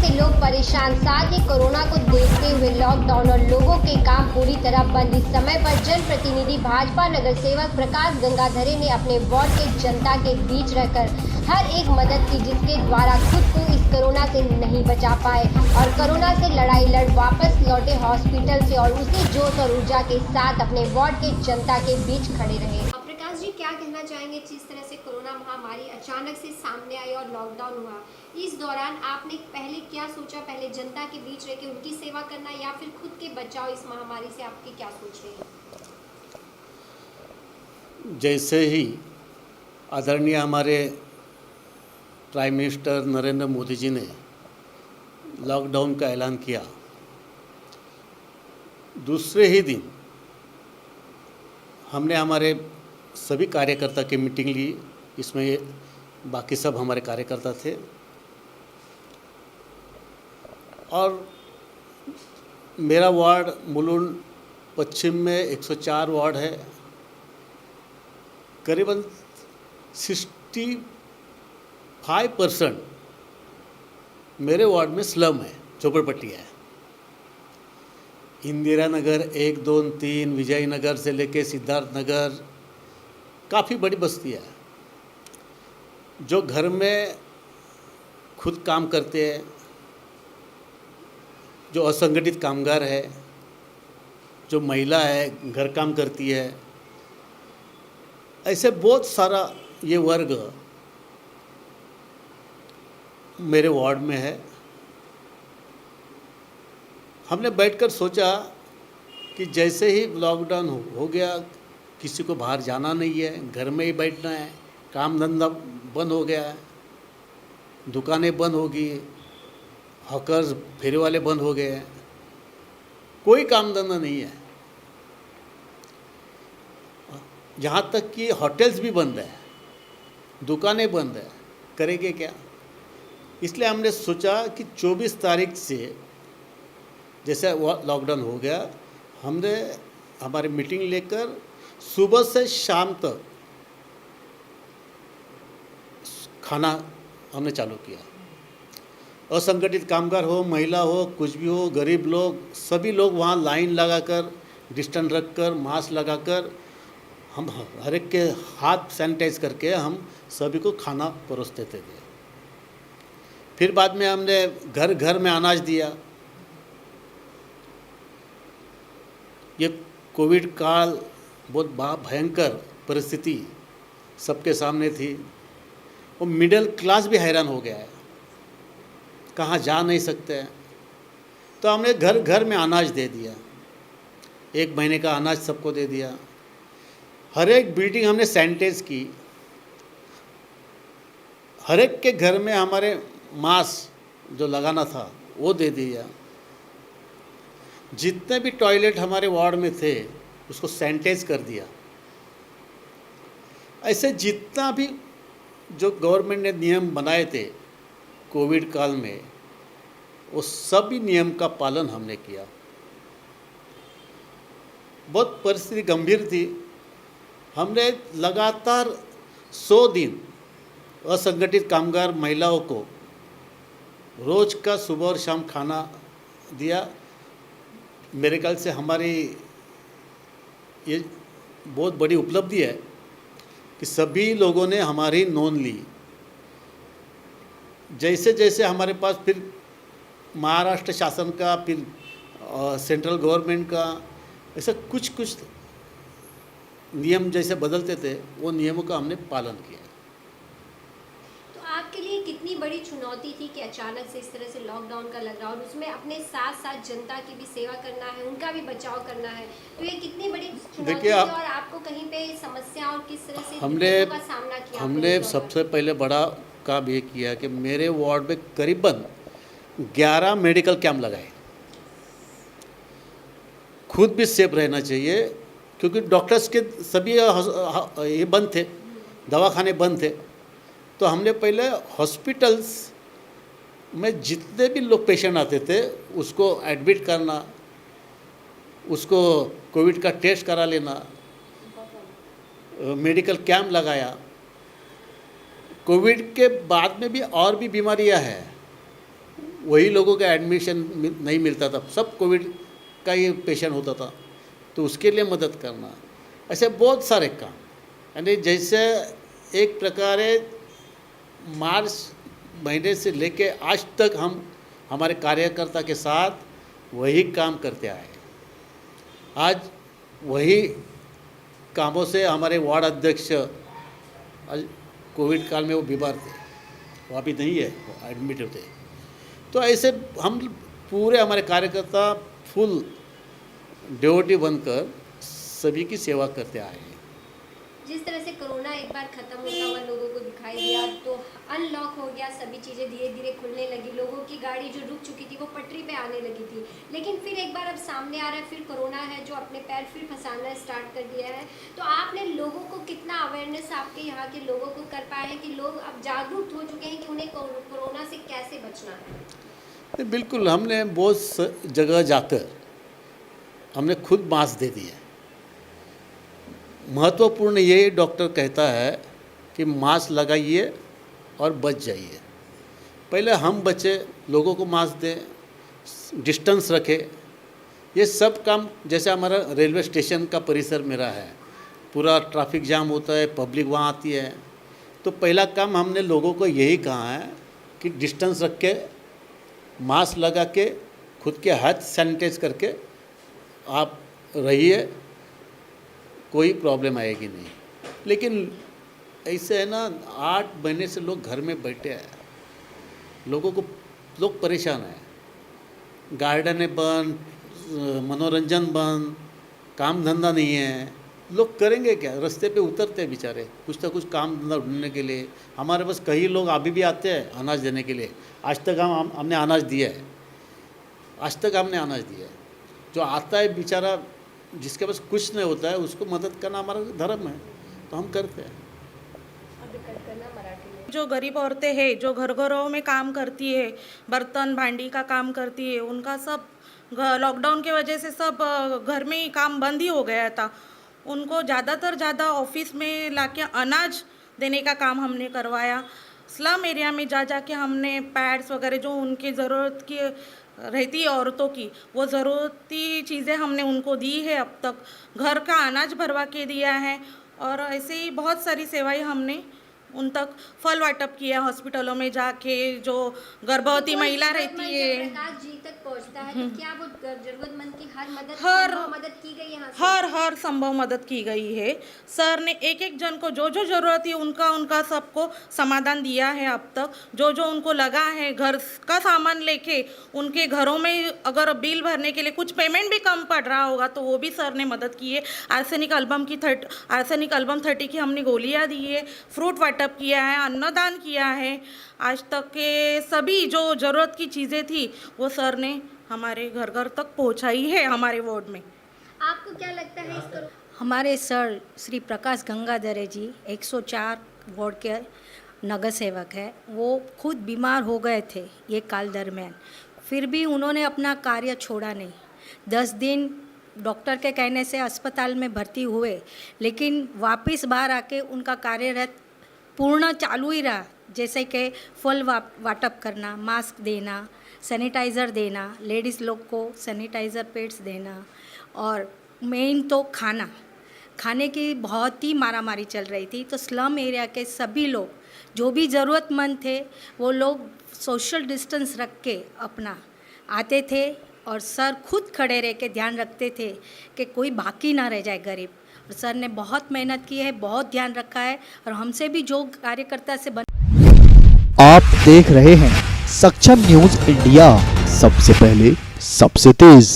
से लोग परेशान। साथ ही कोरोना को देखते हुए लॉकडाउन और लोगों के काम पूरी तरह बंद। इस समय पर जनप्रतिनिधि भाजपा नगर सेवक प्रकाश गंगाधरे ने अपने वार्ड के जनता के बीच रहकर हर एक मदद की, जिसके द्वारा खुद को इस कोरोना से नहीं बचा पाए और कोरोना से लड़ाई लड़ वापस लौटे हॉस्पिटल से और उसी जोश और ऊर्जा के साथ अपने वार्ड के जनता के बीच खड़े रहे। प्रकाश जी, क्या कहना चाहेंगे जिस तरह से कोरोना महामारी अचानक से सामने आई और लॉकडाउन हुआ, इस दौरान आपने पहले क्या सोचा? पहले जनता के बीच रह के उनकी सेवा करना या फिर खुद के बचाव इस महामारी से, आपकी क्या सोच रही है? जैसे ही आदरणीय हमारे प्राइम मिनिस्टर नरेंद्र मोदी जी ने लॉकडाउन का ऐलान किया, दूसरे ही दिन हमने हमारे सभी कार्यकर्ता की मीटिंग ली। इसमें बाकी सब हमारे कार्यकर्ता थे और मेरा वार्ड मुलुंड पश्चिम में 104 वार्ड है। करीबन 65% मेरे वार्ड में स्लम है, झोपड़पट्टियाँ है। इंदिरा नगर 1, 2, 3, विजयनगर से लेके सिद्धार्थ नगर काफ़ी बड़ी बस्ती है। जो घर में खुद काम करते हैं, जो असंगठित कामगार है, जो महिला है घर काम करती है, ऐसे बहुत सारा ये वर्ग मेरे वार्ड में है। हमने बैठकर सोचा कि जैसे ही लॉकडाउन हो गया, किसी को बाहर जाना नहीं है, घर में ही बैठना है, काम धंधा बंद हो गया है, दुकानें बंद हो गई, हॉकर्स फेरी वाले बंद हो गए हैं, कोई काम धंधा नहीं है। यहाँ तक कि होटल्स भी बंद है, दुकानें बंद है, करेंगे क्या? इसलिए हमने सोचा कि 24 तारीख से जैसे लॉकडाउन हो गया, हमने हमारी मीटिंग लेकर सुबह से शाम तक खाना हमने चालू किया। असंगठित कामगार हो, महिला हो, कुछ भी हो, गरीब लोग, सभी लोग वहाँ लाइन लगाकर, डिस्टेंस रखकर, मास्क लगाकर, हम हर एक के हाथ सैनिटाइज करके हम सभी को खाना परोसते थे। फिर बाद में हमने घर घर में अनाज दिया। ये कोविड काल बहुत भयंकर परिस्थिति सबके सामने थी और मिडिल क्लास भी हैरान हो गया है, कहाँ जा नहीं सकते हैं। तो हमने घर घर में अनाज दे दिया, 1 महीने का अनाज सबको दे दिया। हर एक बिल्डिंग हमने सैनिटाइज की, हर एक के घर में हमारे मास्क जो लगाना था वो दे दिया। जितने भी टॉयलेट हमारे वार्ड में थे उसको सैनिटाइज कर दिया। ऐसे जितना भी जो गवर्नमेंट ने नियम बनाए थे कोविड काल में, वो सभी नियम का पालन हमने किया। बहुत परिस्थिति गंभीर थी। हमने लगातार 100 दिन असंगठित कामगार महिलाओं को रोज का सुबह और शाम खाना दिया। मेरे ख्याल से हमारी ये बहुत बड़ी उपलब्धि है कि सभी लोगों ने हमारी नोंद ली। जैसे जैसे हमारे पास फिर महाराष्ट्र शासन का, फिर सेंट्रल गवर्नमेंट का, ऐसा कुछ कुछ नियम जैसे बदलते थे, वो नियमों का हमने पालन किया। तो आपके लिए कितनी बड़ी चुनौती थी कि अचानक से इस तरह से लॉकडाउन का लग रहा और उसमें अपने साथ साथ जनता की भी सेवा करना है, उनका भी बचाव करना है, तो ये कितनी बड़ी चुनौती थी और आपको कहीं पे समस्या और किस तरह से दिक्कतों का सामना किया? हमने सबसे पहले बड़ा काम ये किया कि मेरे वार्ड में करीबन 11 मेडिकल कैंप लगाए। खुद भी सेफ रहना चाहिए क्योंकि डॉक्टर्स के सभी ये बंद थे, दवाखाने बंद थे। तो हमने पहले हॉस्पिटल्स में जितने भी लोग पेशेंट आते थे उसको एडमिट करना, उसको कोविड का टेस्ट करा लेना, मेडिकल कैंप लगाया। कोविड के बाद में भी और भी बीमारियां हैं वही लोगों का एडमिशन नहीं मिलता था, सब कोविड का ही पेशेंट होता था, तो उसके लिए मदद करना, ऐसे बहुत सारे काम। यानी जैसे एक प्रकार मार्च महीने से लेके आज तक हम हमारे कार्यकर्ता के साथ वही काम करते आए। आज वही कामों से हमारे वार्ड अध्यक्ष आज कोविड काल में वो बीमार थे, वो अभी नहीं है, वो एडमिट होते। तो ऐसे हम पूरे हमारे कार्यकर्ता फुल ड्यूटी बनकर सभी की सेवा करते आए हैं। जिस तरह से कोरोना एक बार खत्म होता हुआ लोगों को दिखाई दिया तो अनलॉक हो गया, सभी चीज़ें धीरे धीरे खुलने लगी, लोगों की गाड़ी जो रुक चुकी थी वो पटरी पे आने लगी थी, लेकिन फिर एक बार अब सामने आ रहा है, फिर कोरोना है जो अपने पैर फिर फंसाना स्टार्ट कर दिया है। तो आपने लोगों को कितना अवेयरनेस आपके यहाँ के लोगों को कर पाए हैं कि लोग अब जागरूक हो चुके हैं कि उन्हें कोरोना से कैसे बचना है? बिल्कुल, हमने बहुत जगह जाकर हमने खुद मास्क दे दिए। महत्वपूर्ण ये डॉक्टर कहता है कि मास्क लगाइए और बच जाइए। पहले हम बचे, लोगों को मास्क दें, डिस्टेंस रखें। ये सब काम, जैसे हमारा रेलवे स्टेशन का परिसर मेरा है, पूरा ट्रैफिक जाम होता है, पब्लिक वहाँ आती है, तो पहला काम हमने लोगों को यही कहा है कि डिस्टेंस रख के, मास्क लगा के, खुद के हाथ सैनिटाइज करके आप रहिए, कोई प्रॉब्लम आएगी नहीं। लेकिन ऐसे है ना, 8 महीने से लोग घर में बैठे हैं, लोग परेशान हैं, गार्डन है बंद, मनोरंजन बंद, काम धंधा नहीं है, लोग करेंगे क्या? रास्ते पे उतरते हैं बेचारे कुछ ना कुछ काम धंधा ढूंढने के लिए। हमारे पास कई लोग अभी भी आते हैं अनाज देने के लिए। आज तक हमने अनाज दिया है, आज तक हमने अनाज दिया है। जो आता है बेचारा, जिसके पास कुछ नहीं होता है, उसको मदद करना हमारा धर्म है, तो हम करते हैं। जो गरीब औरतें हैं, जो घर घरों में काम करती है, बर्तन भांडी का काम करती है, उनका सब लॉकडाउन की वजह से सब घर में ही काम बंद ही हो गया था। उनको ज़्यादा ऑफिस में लाके अनाज देने का काम हमने करवाया। स्लम एरिया में जा के हमने पैड्स वगैरह जो उनकी ज़रूरत की रहती है औरतों की, वो ज़रूरती चीज़ें हमने उनको दी है। अब तक घर का अनाज भरवा के दिया है, और ऐसे ही बहुत सारी सेवाएं हमने उन तक फल वाटप किया हॉस्पिटलों में जाके। जो गर्भवती महिला रहती है, प्रकाश जी तक पहुंचता है, तो क्या वो जरूरतमंद की हर मदद की गई यहाँ से? हर संभव मदद की गई है। सर ने एक जन को जो ज़रूरत है उनका सबको समाधान दिया है। अब तक जो उनको लगा है, घर का सामान लेके उनके घरों में अगर बिल भरने के लिए कुछ पेमेंट भी कम पड़ रहा होगा तो वो भी सर ने मदद की है। आर्सेनिक अल्बम 30 की हमने गोलियाँ दी है, फ्रूट वाटप किया है, अन्नदान किया है। आज तक के सभी जो ज़रूरत की चीज़ें थी वो सर ने हमारे घर तक पहुंचाई है हमारे वार्ड में। आपको क्या लगता है इसको? हमारे सर श्री प्रकाश गंगाधरे जी 104 वार्ड के नगर सेवक है। वो खुद बीमार हो गए थे ये काल दरमियान, फिर भी उन्होंने अपना कार्य छोड़ा नहीं। 10 दिन डॉक्टर के कहने से अस्पताल में भर्ती हुए, लेकिन वापस बाहर आके उनका कार्यरत पूर्ण चालू ही रहा। जैसे कि फल वाटप करना, मास्क देना, सैनिटाइज़र देना, लेडीज़ लोग को सैनिटाइज़र पैड्स देना, और मेन तो खाने की बहुत ही मारामारी चल रही थी। तो स्लम एरिया के सभी लोग जो भी ज़रूरतमंद थे वो लोग सोशल डिस्टेंस रख के अपना आते थे, और सर खुद खड़े रह के ध्यान रखते थे कि कोई बाकी ना रह जाए गरीब। और सर ने बहुत मेहनत की है, बहुत ध्यान रखा है, और हमसे भी जो कार्यकर्ता से आप देख रहे हैं सक्षम न्यूज इंडिया, सबसे पहले सबसे तेज।